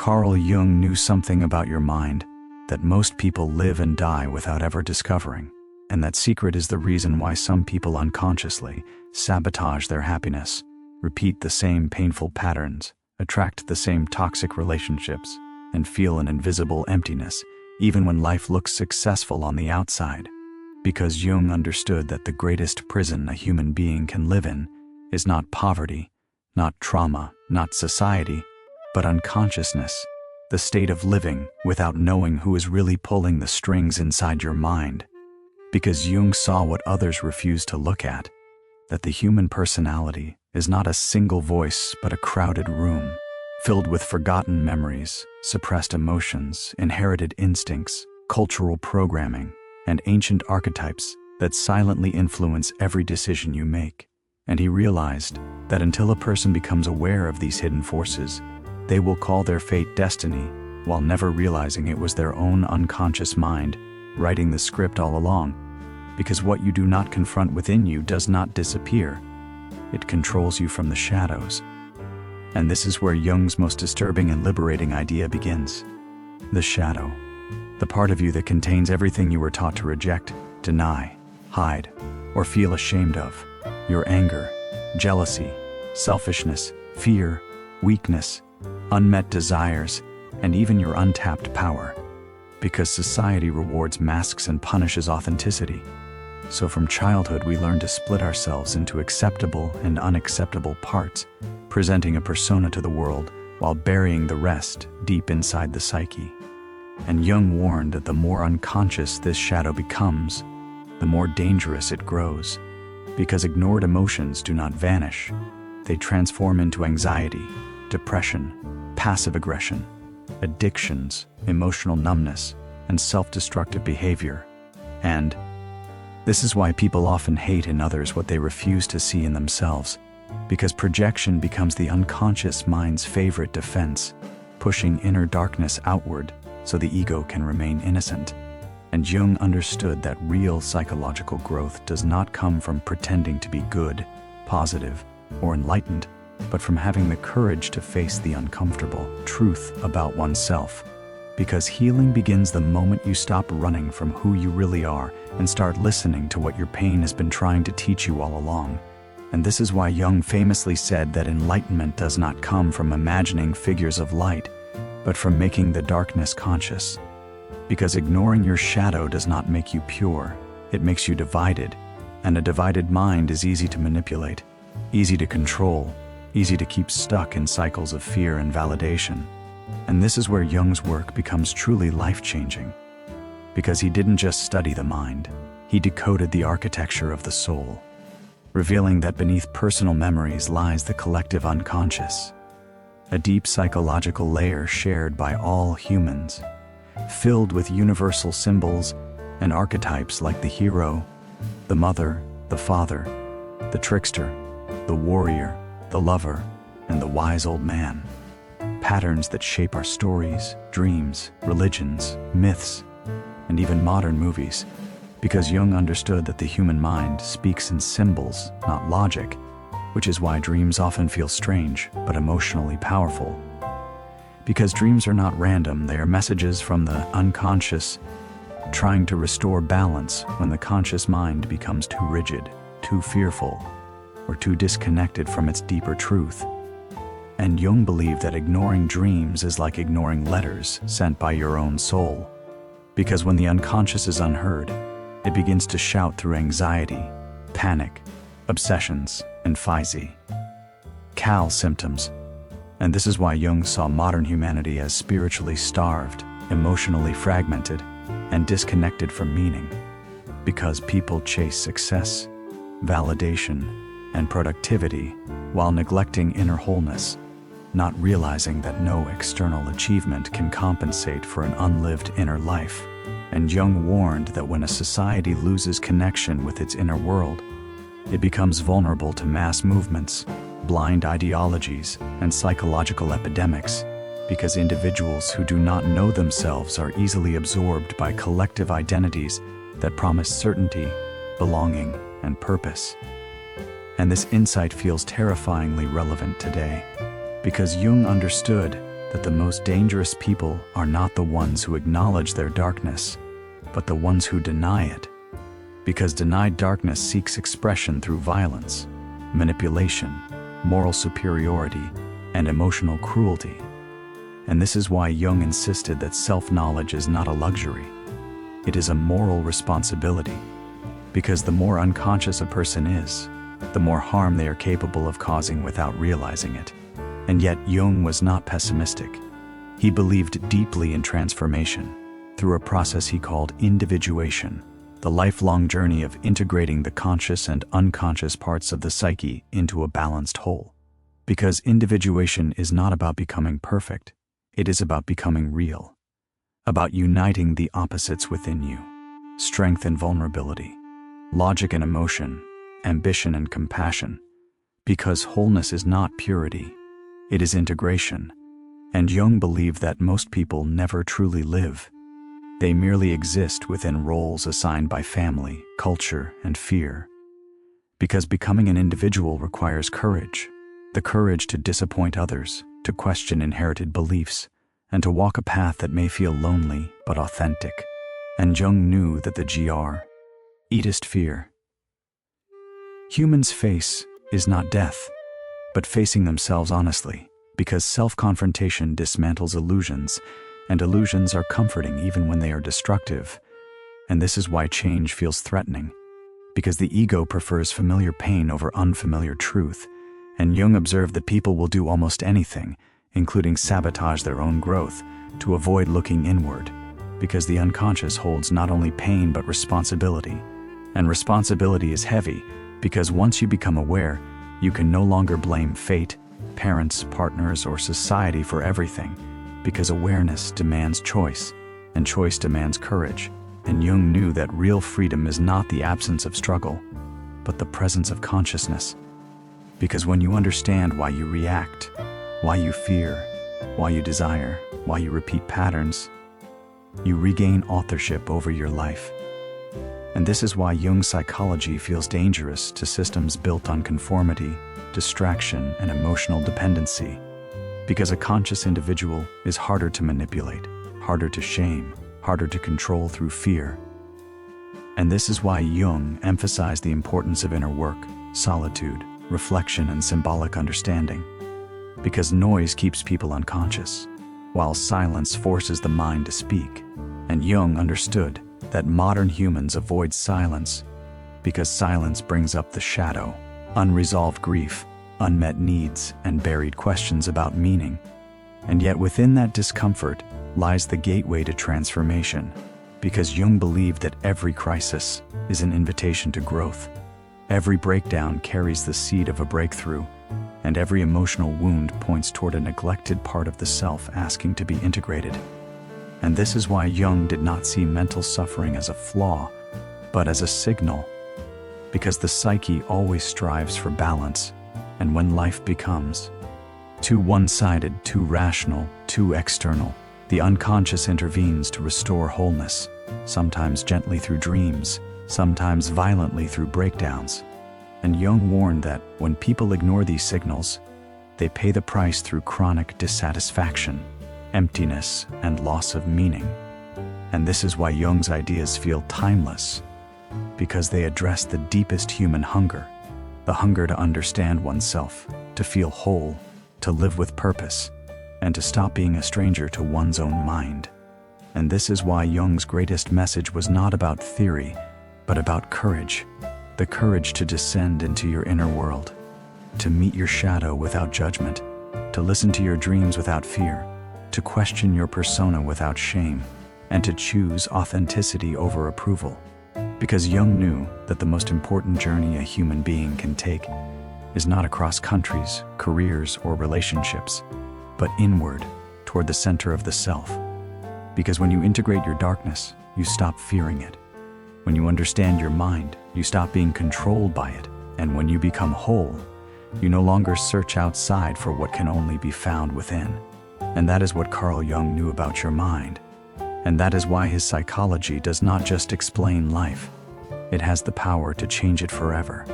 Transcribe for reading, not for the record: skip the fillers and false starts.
Carl Jung knew something about your mind that most people live and die without ever discovering, and that secret is the reason why some people unconsciously sabotage their happiness, repeat the same painful patterns, attract the same toxic relationships, and feel an invisible emptiness even when life looks successful on the outside. Because Jung understood that the greatest prison a human being can live in is not poverty, not trauma, not society, but unconsciousness, the state of living without knowing who is really pulling the strings inside your mind. Because Jung saw what others refuse to look at, that the human personality is not a single voice but a crowded room, filled with forgotten memories, suppressed emotions, inherited instincts, cultural programming, and ancient archetypes that silently influence every decision you make. And he realized that until a person becomes aware of these hidden forces, they will call their fate destiny, while never realizing it was their own unconscious mind writing the script all along. Because what you do not confront within you does not disappear. It controls you from the shadows. And this is where Jung's most disturbing and liberating idea begins. The shadow. The part of you that contains everything you were taught to reject, deny, hide, or feel ashamed of. Your anger, jealousy, selfishness, fear, weakness, unmet desires, and even your untapped power. Because society rewards masks and punishes authenticity. So from childhood we learn to split ourselves into acceptable and unacceptable parts, presenting a persona to the world while burying the rest deep inside the psyche. And Jung warned that the more unconscious this shadow becomes, the more dangerous it grows. Because ignored emotions do not vanish. They transform into anxiety, depression, passive aggression, addictions, emotional numbness, and self-destructive behavior. And this is why people often hate in others what they refuse to see in themselves, because projection becomes the unconscious mind's favorite defense, pushing inner darkness outward so the ego can remain innocent. And Jung understood that real psychological growth does not come from pretending to be good, positive, or enlightened, but from having the courage to face the uncomfortable truth about oneself. Because healing begins the moment you stop running from who you really are and start listening to what your pain has been trying to teach you all along. And this is why Jung famously said that enlightenment does not come from imagining figures of light, but from making the darkness conscious. Because ignoring your shadow does not make you pure, it makes you divided, and a divided mind is easy to manipulate, easy to control, easy to keep stuck in cycles of fear and validation. And this is where Jung's work becomes truly life-changing. Because he didn't just study the mind, he decoded the architecture of the soul, revealing that beneath personal memories lies the collective unconscious, a deep psychological layer shared by all humans, filled with universal symbols and archetypes like the hero, the mother, the father, the trickster, the warrior, the lover, and the wise old man. Patterns that shape our stories, dreams, religions, myths, and even modern movies. Because Jung understood that the human mind speaks in symbols, not logic, which is why dreams often feel strange but emotionally powerful. Because dreams are not random, they are messages from the unconscious, trying to restore balance when the conscious mind becomes too rigid, too fearful, or too disconnected from its deeper truth. And Jung believed that ignoring dreams is like ignoring letters sent by your own soul. Because when the unconscious is unheard, it begins to shout through anxiety, panic, obsessions, and Cal symptoms. And this is why Jung saw modern humanity as spiritually starved, emotionally fragmented, and disconnected from meaning. Because people chase success, validation, and productivity while neglecting inner wholeness, not realizing that no external achievement can compensate for an unlived inner life. And Jung warned that when a society loses connection with its inner world, it becomes vulnerable to mass movements, blind ideologies, and psychological epidemics, because individuals who do not know themselves are easily absorbed by collective identities that promise certainty, belonging, and purpose. And this insight feels terrifyingly relevant today, because Jung understood that the most dangerous people are not the ones who acknowledge their darkness, but the ones who deny it. Because denied darkness seeks expression through violence, manipulation, moral superiority, and emotional cruelty. And this is why Jung insisted that self-knowledge is not a luxury. It is a moral responsibility. Because the more unconscious a person is, the more harm they are capable of causing without realizing it. And yet Jung was not pessimistic. He believed deeply in transformation through a process he called individuation, the lifelong journey of integrating the conscious and unconscious parts of the psyche into a balanced whole. Because individuation is not about becoming perfect, it is about becoming real, about uniting the opposites within you, strength and vulnerability, logic and emotion, ambition and compassion. Because wholeness is not purity, it is integration. And Jung believed that most people never truly live. They merely exist within roles assigned by family, culture, and fear. Because becoming an individual requires courage, the courage to disappoint others, to question inherited beliefs, and to walk a path that may feel lonely but authentic. And Jung knew that the greatest fear humans face is not death, but facing themselves honestly, because self-confrontation dismantles illusions, and illusions are comforting even when they are destructive. And this is why change feels threatening, because the ego prefers familiar pain over unfamiliar truth. And Jung observed that people will do almost anything, including sabotage their own growth, to avoid looking inward, because the unconscious holds not only pain but responsibility. And responsibility is heavy, because once you become aware, you can no longer blame fate, parents, partners, or society for everything, because awareness demands choice, and choice demands courage. And Jung knew that real freedom is not the absence of struggle, but the presence of consciousness. Because when you understand why you react, why you fear, why you desire, why you repeat patterns, you regain authorship over your life. And this is why Jung's psychology feels dangerous to systems built on conformity, distraction, and emotional dependency. Because a conscious individual is harder to manipulate, harder to shame, harder to control through fear. And this is why Jung emphasized the importance of inner work, solitude, reflection, and symbolic understanding. Because noise keeps people unconscious, while silence forces the mind to speak. And Jung understood that modern humans avoid silence because silence brings up the shadow, unresolved grief, unmet needs, and buried questions about meaning. And yet within that discomfort lies the gateway to transformation, because Jung believed that every crisis is an invitation to growth. Every breakdown carries the seed of a breakthrough, and every emotional wound points toward a neglected part of the self asking to be integrated. And this is why Jung did not see mental suffering as a flaw, but as a signal. Because the psyche always strives for balance, and when life becomes too one-sided, too rational, too external, the unconscious intervenes to restore wholeness, sometimes gently through dreams, sometimes violently through breakdowns. And Jung warned that when people ignore these signals, they pay the price through chronic dissatisfaction, emptiness, and loss of meaning. And this is why Jung's ideas feel timeless, because they address the deepest human hunger, the hunger to understand oneself, to feel whole, to live with purpose, and to stop being a stranger to one's own mind. And this is why Jung's greatest message was not about theory, but about courage, the courage to descend into your inner world, to meet your shadow without judgment, to listen to your dreams without fear, to question your persona without shame, and to choose authenticity over approval. Because Jung knew that the most important journey a human being can take is not across countries, careers, or relationships, but inward, toward the center of the self. Because when you integrate your darkness, you stop fearing it. When you understand your mind, you stop being controlled by it. And when you become whole, you no longer search outside for what can only be found within. And that is what Carl Jung knew about your mind. And that is why his psychology does not just explain life. It has the power to change it forever.